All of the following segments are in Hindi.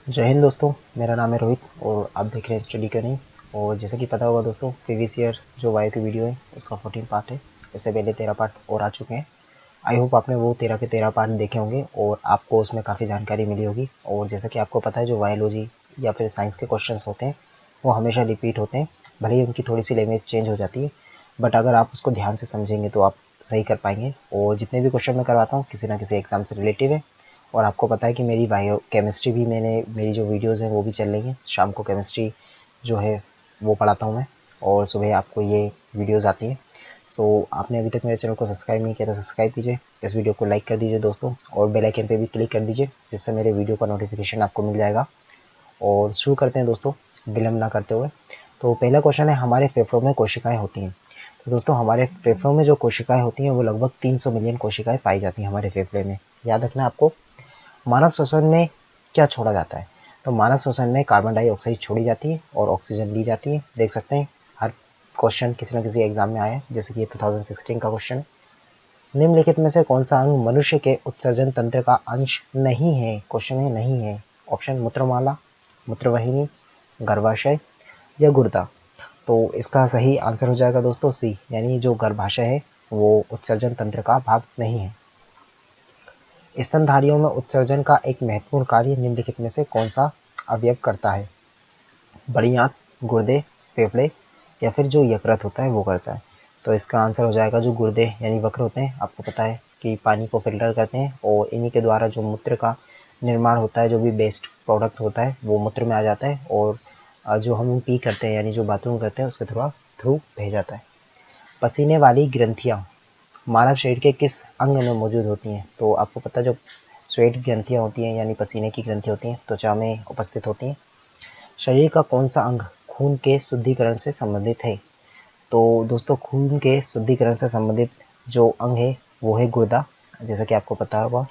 जय हिंद दोस्तों। मेरा नाम है रोहित और आप देख रहे हैं स्टडी क्यों नहीं। और जैसा कि पता होगा दोस्तों, प्रीवियस ईयर जो वायु की वीडियो है उसका 14 पार्ट है। इससे पहले 13 पार्ट और आ चुके हैं। आई होप आपने वो 13 के 13 पार्ट देखे होंगे और आपको उसमें काफ़ी जानकारी मिली होगी। और जैसा कि आपको पता है, जो बायोलॉजी या फिर साइंस के क्वेश्चन होते हैं वो हमेशा रिपीट होते हैं, भले ही उनकी थोड़ी सी लैंग्वेज चेंज हो जाती है, बट अगर आप उसको ध्यान से समझेंगे तो आप सही कर पाएंगे। और जितने भी क्वेश्चन मैं करवाता हूँ किसी ना किसी एग्जाम से रिलेटिव है। और आपको पता है कि मेरी बायो केमिस्ट्री भी मेरी जो वीडियोस हैं वो भी चल रही हैं। शाम को केमिस्ट्री जो है वो पढ़ाता हूँ मैं, और सुबह आपको ये वीडियोस आती हैं। सो आपने अभी तक मेरे चैनल को सब्सक्राइब नहीं किया तो सब्सक्राइब कीजिए, इस वीडियो को लाइक कर दीजिए दोस्तों, और बेल आइकन पे भी क्लिक कर दीजिए, जिससे मेरे वीडियो का नोटिफिकेशन आपको मिल जाएगा। और शुरू करते हैं दोस्तों, विलम्ब ना करते हुए। तो पहला क्वेश्चन है, हमारे फेफड़ों में कोशिकाएं होती हैं। तो दोस्तों, हमारे फेफड़ों में जो कोशिकाएं होती हैं वो लगभग 300 मिलियन कोशिकाएं पाई जाती हैं हमारे फेफड़े में। याद रखना आपको। मानव श्वसन में क्या छोड़ा जाता है? तो मानव श्वसन में कार्बन डाइऑक्साइड छोड़ी जाती है और ऑक्सीजन ली जाती है। देख सकते हैं, हर क्वेश्चन किसी न किसी एग्जाम में आया है, जैसे कि ये 2016 का क्वेश्चन है। निम्नलिखित में से कौन सा अंग मनुष्य के उत्सर्जन तंत्र का अंश नहीं है? क्वेश्चन है नहीं है। ऑप्शन: मूत्रमाला, मूत्रवाहिनी, गर्भाशय या गुर्दा। तो इसका सही आंसर हो जाएगा दोस्तों सी, यानी जो गर्भाशय है वो उत्सर्जन तंत्र का भाग नहीं है। स्तनधारियों में उत्सर्जन का एक महत्वपूर्ण कार्य निम्नलिखित में से कौन सा अवयव करता है? बड़ी आंत, गुर्दे, फेफड़े या फिर जो यकृत होता है वो करता है? तो इसका आंसर हो जाएगा जो गुर्दे यानी वक्र होते हैं। आपको पता है कि पानी को फिल्टर करते हैं और इन्हीं के द्वारा जो मूत्र का निर्माण होता है, जो भी बेस्ट प्रोडक्ट होता है वो मूत्र में आ जाता है, और जो हम पी करते हैं यानी जो बाथरूम करते हैं उसके थ्रू भेज जाता है। पसीने वाली ग्रंथियां मानव शरीर के किस अंग में मौजूद होती हैं? तो आपको पता है, जो स्वेट ग्रंथियां होती हैं यानी पसीने की ग्रंथि होती हैं, त्वचा में उपस्थित होती हैं। शरीर का कौन सा अंग खून के शुद्धिकरण से संबंधित है? तो दोस्तों, खून के शुद्धिकरण से संबंधित जो अंग है वो है गुर्दा, जैसा कि आपको पता होगा।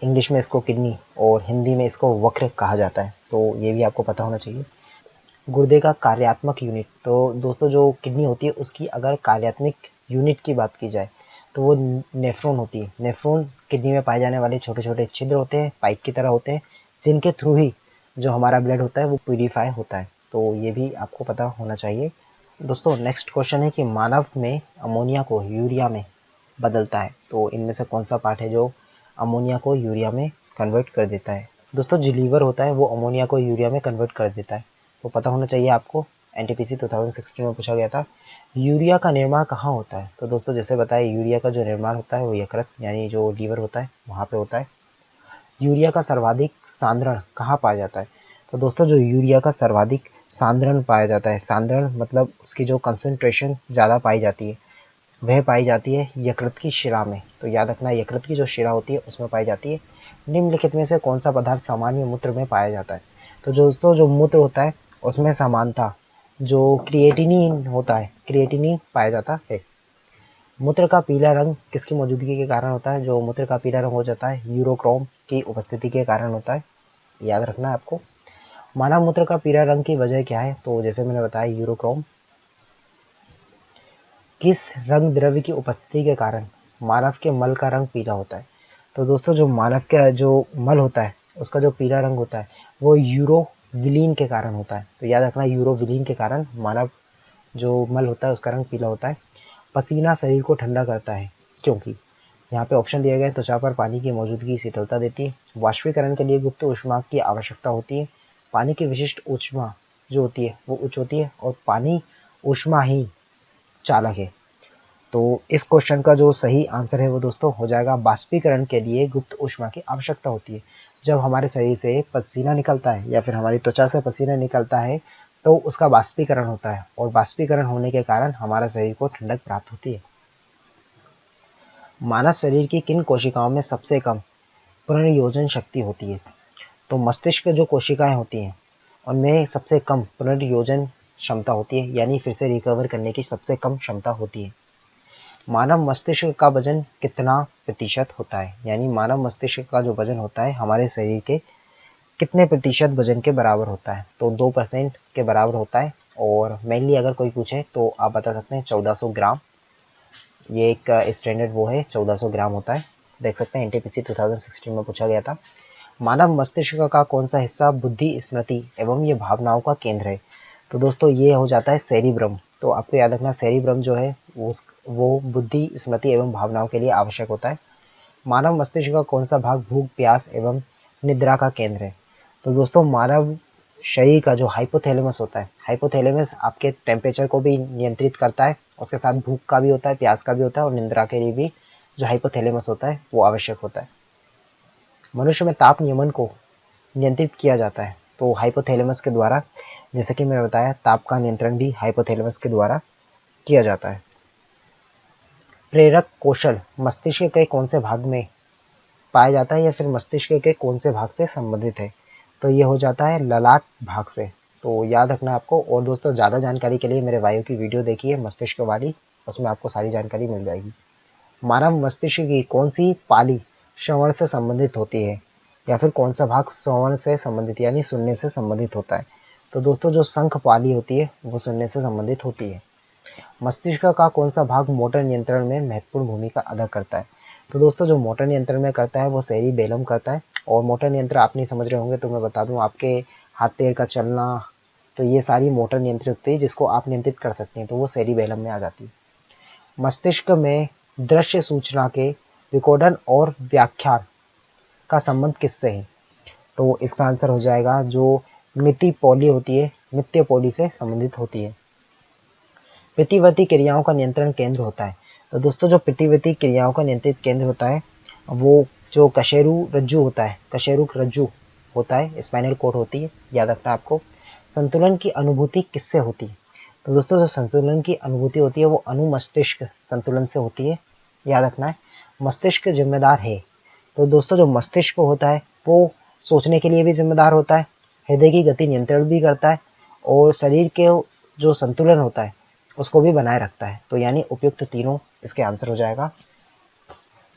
इंग्लिश में इसको किडनी और हिंदी में इसको वक्र कहा जाता है, तो ये भी आपको पता होना चाहिए। गुर्दे का कार्यात्मक यूनिट, तो दोस्तों जो किडनी होती है उसकी अगर कार्यात्मक यूनिट की बात की जाए तो वो नेफ्रॉन होती है। नेफ्रॉन किडनी में पाए जाने वाले छोटे छोटे छिद्र होते हैं, पाइप की तरह होते हैं, जिनके थ्रू ही जो हमारा ब्लड होता है वो प्यूरिफाई होता है। तो ये भी आपको पता होना चाहिए दोस्तों। नेक्स्ट क्वेश्चन है कि मानव में अमोनिया को यूरिया में बदलता है। तो इनमें से कौन सा पार्ट है जो अमोनिया को यूरिया में कन्वर्ट कर देता है? दोस्तों, जो लीवर होता है वो अमोनिया को यूरिया में कन्वर्ट कर देता है। तो पता होना चाहिए आपको, एनटीपीसी 2016 में पूछा गया था। यूरिया का निर्माण कहाँ होता है? तो दोस्तों, जैसे बताया, यूरिया का जो निर्माण होता है वो यकृत यानी जो लीवर होता है वहाँ पे होता है। यूरिया का सर्वाधिक सांद्रण कहाँ पाया जाता है? तो दोस्तों, जो यूरिया का सर्वाधिक सांद्रण पाया जाता है, सांद्रण मतलब उसकी जो कंसंट्रेशन ज़्यादा पाई जाती है, वह पाई जाती है यकृत की शिरा में। तो याद रखना, यकृत की जो शिरा होती है उसमें पाई जाती है। निम्नलिखित में से कौन सा पदार्थ सामान्य मूत्र में पाया जाता है? तो दोस्तों, जो मूत्र होता है उसमें समानता जो क्रिएटिनिन होता है, क्रिएटिनिन पाया जाता है। मूत्र का पीला रंग किसकी मौजूदगी के कारण होता है? जो मूत्र का पीला रंग हो जाता है यूरोक्रोम की उपस्थिति के कारण होता है। याद रखना है आपको। मानव मूत्र का पीला रंग की वजह क्या है? तो जैसे मैंने बताया, यूरोक्रोम। किस रंग द्रव्य की उपस्थिति के कारण मानव के मल का रंग पीला होता है? तो दोस्तों, जो मानव का जो मल होता है उसका जो पीला रंग होता है वो यूरोविलीन के कारण होता है। तो याद रखना, यूरोविलीन के कारण मानव जो मल होता है उसका रंग पीला होता है। पसीना शरीर को ठंडा करता है क्योंकि? यहाँ पे ऑप्शन दिया गया है। त्वचा पर पानी की मौजूदगी शीतलता देती है, वाष्पीकरण के लिए गुप्त ऊष्मा की आवश्यकता होती है, पानी की विशिष्ट ऊष्मा जो होती है वो उच्च होती है, और पानी ऊष्मा ही चालक है। तो इस क्वेश्चन का जो सही आंसर है वो दोस्तों हो जाएगा, बाष्पीकरण के लिए गुप्त ऊष्मा की आवश्यकता होती है। जब हमारे शरीर से पसीना निकलता है या फिर हमारी त्वचा से पसीना निकलता है तो उसका बाष्पीकरण होता है, और बाष्पीकरण होने के कारण हमारा शरीर को ठंडक प्राप्त होती है। मानव शरीर की किन कोशिकाओं में सबसे कम पुनर्योजन शक्ति होती है? तो मस्तिष्क जो कोशिकाएं होती हैं उनमें सबसे कम पुनर्योजन क्षमता होती है, यानी फिर से रिकवर करने की सबसे कम क्षमता होती है। मानव मस्तिष्क का वजन कितना प्रतिशत होता है? यानी मानव मस्तिष्क का जो वजन होता है हमारे शरीर के कितने प्रतिशत वजन के बराबर होता है? तो 2% के बराबर होता है। और मेनली अगर कोई पूछे तो आप बता सकते हैं 1400 ग्राम। ये एक स्टैंडर्ड वो है, 1400 ग्राम होता है। देख सकते हैं, एनटीपीसी 2016 में पूछा गया था। मानव मस्तिष्क का कौन सा हिस्सा बुद्धि, स्मृति एवं ये भावनाओं का केंद्र है? तो दोस्तों ये हो जाता है सेरिब्रम। तो आपको याद रखना सेरिब्रम जो है वो बुद्धि, स्मृति एवं भावनाओं के लिए आवश्यक होता है। मानव मस्तिष्क का कौन सा भाग भूख, प्यास एवं निद्रा का केंद्र है? तो दोस्तों मानव शरीर का जो हाइपोथैलेमस होता है, हाइपोथैलेमस आपके टेम्परेचर को भी नियंत्रित करता है, उसके साथ भूख का भी होता है, प्यास का भी होता है और निद्रा के लिए भी जो हाइपोथैलेमस होता है वो आवश्यक होता है। मनुष्य में ताप नियमन को नियंत्रित किया जाता है तो हाइपोथैलेमस के द्वारा, जैसे कि मैंने बताया ताप का नियंत्रण भी हाइपोथैलेमस के द्वारा किया जाता है। प्रेरक कौशल मस्तिष्क के कौन से भाग में पाया जाता है या फिर मस्तिष्क के कौन से भाग से संबंधित है? तो ये हो जाता है ललाट भाग से। तो याद रखना आपको। और दोस्तों ज़्यादा जानकारी के लिए मेरे वायु की वीडियो देखिए मस्तिष्क वाली, उसमें आपको सारी जानकारी मिल जाएगी। मानव मस्तिष्क की कौन सी पाली श्रवण से संबंधित होती है या फिर कौन सा भाग श्रवण से संबंधित यानी सुनने से संबंधित होता है? तो दोस्तों जो शंख पाली होती है वो सुनने से संबंधित होती है। मस्तिष्क का कौन सा भाग मोटर नियंत्रण में महत्वपूर्ण भूमिका अदा करता है? तो दोस्तों जो मोटर नियंत्रण में करता है वो सेरिबेलम करता है। और मोटर नियंत्रण आप नहीं समझ रहे होंगे तो मैं बता दूं, आपके हाथ पैर का चलना, तो ये सारी मोटर नियंत्रित होती है जिसको आप नियंत्रित कर सकते हैं, तो वो सेरिबेलम में आ जाती है। मस्तिष्क में दृश्य सूचना के विकोडन और व्याख्यान का संबंध किससे है? तो इसका आंसर हो जाएगा जो मिति पॉली होती है, मित्य पॉली से संबंधित होती है। प्रतिवर्ती क्रियाओं का नियंत्रण केंद्र होता है। तो दोस्तों जो प्रतिवर्ती क्रियाओं का नियंत्रित केंद्र होता है वो जो कशेरु रज्जु होता है, कशेरुक रज्जु होता है, स्पाइनल कॉर्ड होती है, याद रखना आपको। संतुलन की अनुभूति किससे होती है? तो दोस्तों जो संतुलन की अनुभूति होती है वो अनुमस्तिष्क संतुलन से होती है, याद रखना है। मस्तिष्क जिम्मेदार है। तो दोस्तों जो मस्तिष्क होता है वो सोचने के लिए भी जिम्मेदार होता है, हृदय की गति नियंत्रण भी करता है और शरीर के जो संतुलन होता है उसको भी बनाए रखता है। तो यानी उपयुक्त तीनों इसके आंसर हो जाएगा।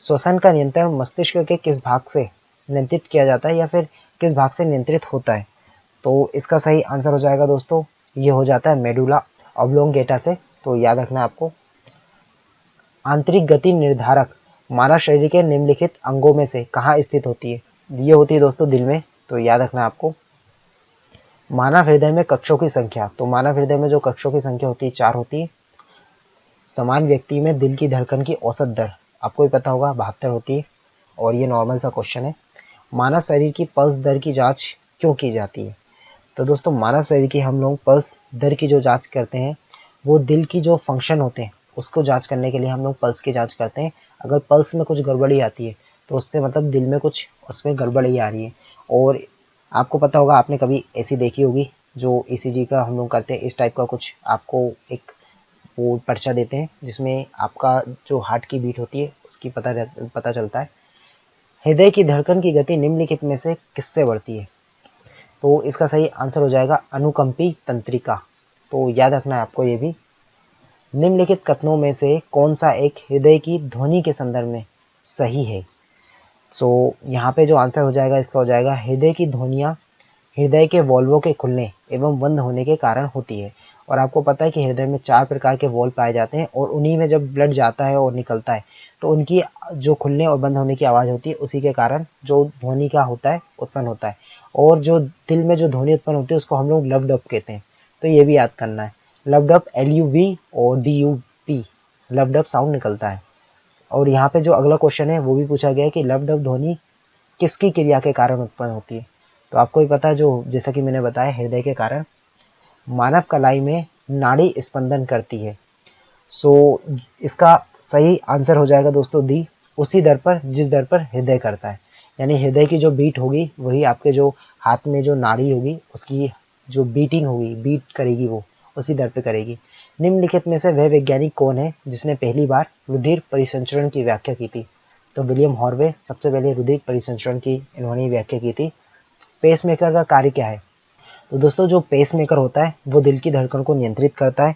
श्वसन का नियंत्रण मस्तिष्क के किस भाग से नियंत्रित किया जाता है या फिर किस भाग से नियंत्रित होता है? तो इसका सही आंसर हो जाएगा दोस्तों, ये हो जाता है मेडुला ऑब्लोंगेटा से। तो याद रखना आपको। आंतरिक गति निर्धारक मानव शरीर के निम्नलिखित अंगों में से कहाँ स्थित होती है? ये होती है दोस्तों दिल में। तो याद रखना आपको। मानव हृदय में कक्षों की संख्या, तो मानव हृदय में जो कक्षों की संख्या होती है 4 होती है। समान व्यक्ति में दिल की धड़कन की औसत दर आपको भी पता होगा 72 होती है और ये नॉर्मल सा क्वेश्चन है। मानव शरीर की पल्स दर की जांच क्यों की जाती है? तो दोस्तों मानव शरीर की हम लोग पल्स दर की जो जांच करते हैं वो दिल की जो फंक्शन होते हैं उसको जांच करने के लिए हम लोग पल्स की जांच करते हैं। अगर पल्स में कुछ गड़बड़ी आती है तो उससे मतलब दिल में कुछ उसमें गड़बड़ी आ रही है। और आपको पता होगा, आपने कभी ऐसी देखी होगी जो ईसीजी का हम लोग करते हैं, इस टाइप का कुछ आपको एक वो पर्चा देते हैं जिसमें आपका जो हार्ट की बीट होती है उसकी पता चलता है। हृदय की धड़कन की गति निम्नलिखित में से किससे बढ़ती है? तो इसका सही आंसर हो जाएगा अनुकंपी तंत्रिका। तो याद रखना है आपको ये भी। निम्नलिखित कथनों में से कौन सा एक हृदय की ध्वनि के संदर्भ में सही है? तो यहाँ पे जो आंसर हो जाएगा इसका हो जाएगा हृदय की ध्वनियाँ हृदय के वॉल्वों के खुलने एवं बंद होने के कारण होती है। और आपको पता है कि हृदय में 4 प्रकार के वॉल्व पाए जाते हैं और उन्हीं में जब ब्लड जाता है और निकलता है तो उनकी जो खुलने और बंद होने की आवाज़ होती है उसी के कारण जो ध्वनि का होता है उत्पन्न होता है। और जो दिल में जो ध्वनि उत्पन्न होती है उसको हम लोग लव डब कहते हैं। तो ये भी याद करना है। लव डब LUV और DUP लव डब साउंड निकलता है। और यहाँ पे जो अगला क्वेश्चन है वो भी पूछा गया है कि लव डब ध्वनि किसकी क्रिया के कारण उत्पन्न होती है? तो आपको भी पता है, जो जैसा कि मैंने बताया हृदय के कारण। मानव कलाई में नाड़ी स्पंदन करती है। सो इसका सही आंसर हो जाएगा दोस्तों डी, उसी दर पर जिस दर पर हृदय करता है। यानी हृदय की जो बीट होगी वही आपके जो हाथ में जो नाड़ी होगी उसकी जो बीटिंग होगी, बीट करेगी वो उसी दर पे करेगी। निम्नलिखित में से वह वैज्ञानिक कौन है जिसने पहली बार रुधिर परिसंचरण की व्याख्या की थी? तो विलियम हॉर्वे सबसे पहले रुधिर परिसंचरण की इन्होंने व्याख्या की थी। पेसमेकर का कार्य क्या है? तो दोस्तों जो पेसमेकर होता है वो दिल की धड़कन को नियंत्रित करता है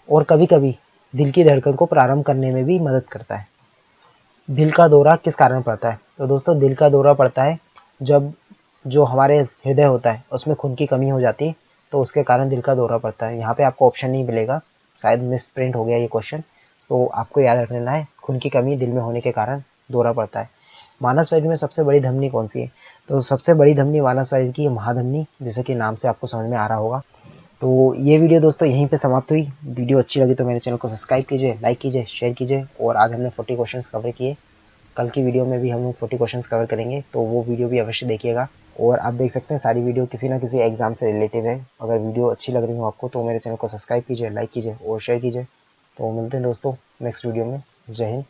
और कभी कभी दिल की धड़कन को प्रारंभ करने में भी मदद करता है। दिल का दौरा किस कारण पड़ता है? तो दोस्तों दिल का दौरा पड़ता है जब जो हमारे हृदय होता है उसमें खून की कमी हो जाती है, तो उसके कारण दिल का दौरा पड़ता है। यहाँ पे आपको ऑप्शन नहीं मिलेगा, शायद मिस प्रिंट हो गया ये क्वेश्चन, तो आपको याद रख लेना है खून की कमी दिल में होने के कारण दौरा पड़ता है। मानव शरीर में सबसे बड़ी धमनी कौन सी है? तो सबसे बड़ी धमनी मानव शरीर की महाधमनी, जैसे कि नाम से आपको समझ में आ रहा होगा। तो ये वीडियो दोस्तों यहीं पे समाप्त हुई। वीडियो अच्छी लगी तो मेरे चैनल को सब्सक्राइब कीजिए, लाइक कीजिए, शेयर कीजिए। और आज हमने 40 क्वेश्चंस कवर किए। कल की वीडियो में भी हम लोग 40 क्वेश्चंस कवर करेंगे, तो वो वीडियो भी अवश्य देखिएगा। और आप देख सकते हैं सारी वीडियो किसी ना किसी एग्जाम से रिलेटिव है। अगर वीडियो अच्छी लग रही हो आपको तो मेरे चैनल को सब्सक्राइब कीजिए, लाइक कीजिए और शेयर कीजिए। तो मिलते हैं दोस्तों नेक्स्ट वीडियो में। जय हिंद।